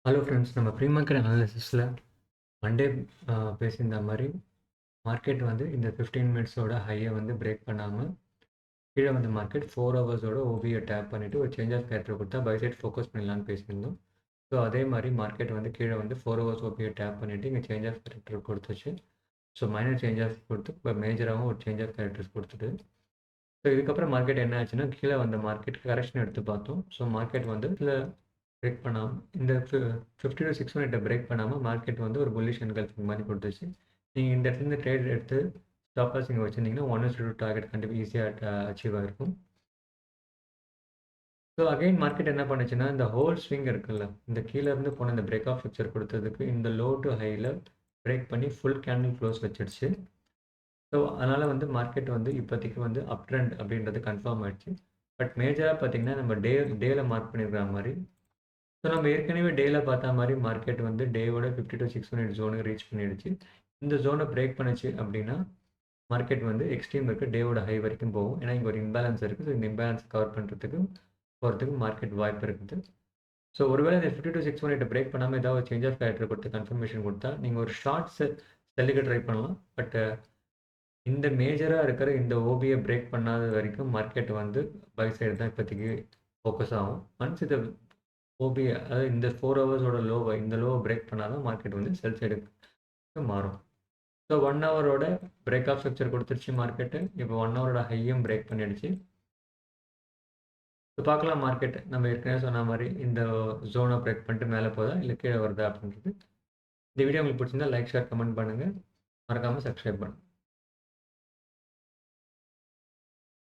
Hello friends, நம்ம pre market அனாலிசிஸில் Monday பேசியிருந்த மாதிரி market வந்து இந்த 15 மினிட்ஸோட ஹையை வந்து பிரேக் பண்ணாமல் கீழே வந்து மார்க்கெட் 4 ஹவர்ஸோட ஓபியை டேப் பண்ணிவிட்டு ஒரு சேஞ்ச் ஆஃப் கேரக்டர் கொடுத்தா பை சைட் ஃபோக்கஸ் பண்ணலான்னு பேசியிருந்தோம். ஸோ அதே மாதிரி மார்க்கெட் வந்து கீழே வந்து 4 ஹவர்ஸ் ஓபியை டேப் பண்ணிவிட்டு இங்கே சேஞ்ச் ஆஃப் கேரக்டர் கொடுத்துச்சு. ஸோ மைனர் சேஞ்ச் ஆஃப் கொடுத்து இப்போ மேஜராகவும் ஒரு சேஞ்ச் ஆஃப் கேரக்டர்ஸ் கொடுத்துட்டு ஸோ இதுக்கப்புறம் மார்க்கெட் என்ன ஆச்சுன்னா கீழே வந்த மார்க்கெட் கரெக்ஷன் எடுத்து பார்த்தோம். ஸோ மார்க்கெட் வந்து இதில் பிரேக் பண்ணாமல் இந்த 50 to 600 பிரேக் பண்ணாமல் மார்க்கெட் வந்து ஒரு புல்லிஷ் என்கல்ஃபிங் மாதிரி கொடுத்துச்சு. நீங்கள் இந்த இடத்துல ட்ரேட் எடுத்து ஸ்டாப் லாஸ் இங்கே வச்சுருந்தீங்கன்னா 1/2 டார்கெட் கண்டிப்பாக ஈஸியாக அச்சீவ் ஆகிருக்கும். ஸோ அகைன் மார்க்கெட் என்ன பண்ணுச்சுன்னா இந்த ஹோல் ஸ்விங் இருக்குல்ல, இந்த கீழே இருந்து போன இந்த பிரேக் ஆஃப் ஃபிக்சர் கொடுத்ததுக்கு இந்த லோ டு ஹையில் பிரேக் பண்ணி ஃபுல் கேண்டில் க்ளோஸ் வச்சிடுச்சு. ஸோ அதனால் வந்து மார்க்கெட் வந்து இப்போதைக்கு வந்து அப் ட்ரெண்ட் அப்படின்றது கன்ஃபார்ம் ஆயிடுச்சு. பட் மேஜராக பார்த்தீங்கன்னா நம்ம டேல மார்க் பண்ணியிருக்கிற மாதிரி ஸோ நம்ம ஏற்கனவே டேல பார்த்தா மாதிரி மார்க்கெட் வந்து டேவோட 50 to 600 ஜோனுக்கு ரீச் பண்ணிடுச்சு. இந்த ஜோனை பிரேக் பண்ணுச்சு அப்படின்னா மார்க்கெட் வந்து எக்ஸ்ட்ரீம் இருக்குது, டேவோட ஹை வரைக்கும் போகும். ஏன்னா இங்கே ஒரு இம்பேலன்ஸ் இருக்குது. ஸோ இந்த இம்பேலன்ஸ் கவர் பண்ணுறதுக்கு போகிறதுக்கு மார்க்கெட் வாய்ப்பு இருக்குது. ஸோ ஒருவேளை இந்த 50 to 600 பிரேக் பண்ணாமல் ஏதாவது சேஞ்ச் ஆஃப் கேரக்டர் கொடுத்து கன்ஃபர்மேஷன் கொடுத்தா நீங்கள் ஒரு ஷார்ட் செல்லுக்கு ட்ரை பண்ணலாம். பட் இந்த மேஜராக இருக்கிற இந்த ஓபியை பிரேக் பண்ணாத வரைக்கும் மார்க்கெட் வந்து பை சைடு தான் இப்போதைக்கு ஃபோக்கஸ் ஆகும். ஒன்ஸ் இதை ஓபி அதாவது இந்த 4 ஹவர்ஸோட லோவை இந்த லோவை பிரேக் பண்ணால் தான் மார்க்கெட் வந்து செல் சைடுக்கு மாறும். ஸோ 1 ஹவரோட பிரேக் ஆஃப் ஸ்ட்ரக்சர் கொடுத்துருச்சு மார்க்கெட்டு. இப்போ 1 ஹவரோட ஹையும் பிரேக் பண்ணிடுச்சு. இப்போ பார்க்கலாம் மார்க்கெட் நம்ம ஏற்கனவே சொன்ன மாதிரி இந்த ஜோனை பிரேக் பண்ணிட்டு மேலே போதா இல்லை கீழே வருதா அப்படின்றது. இந்த வீடியோ உங்களுக்கு பிடிச்சிருந்தா லைக், ஷேர், கமெண்ட் பண்ணுங்கள். மறக்காமல் சப்ஸ்கிரைப் பண்ணுங்கள்.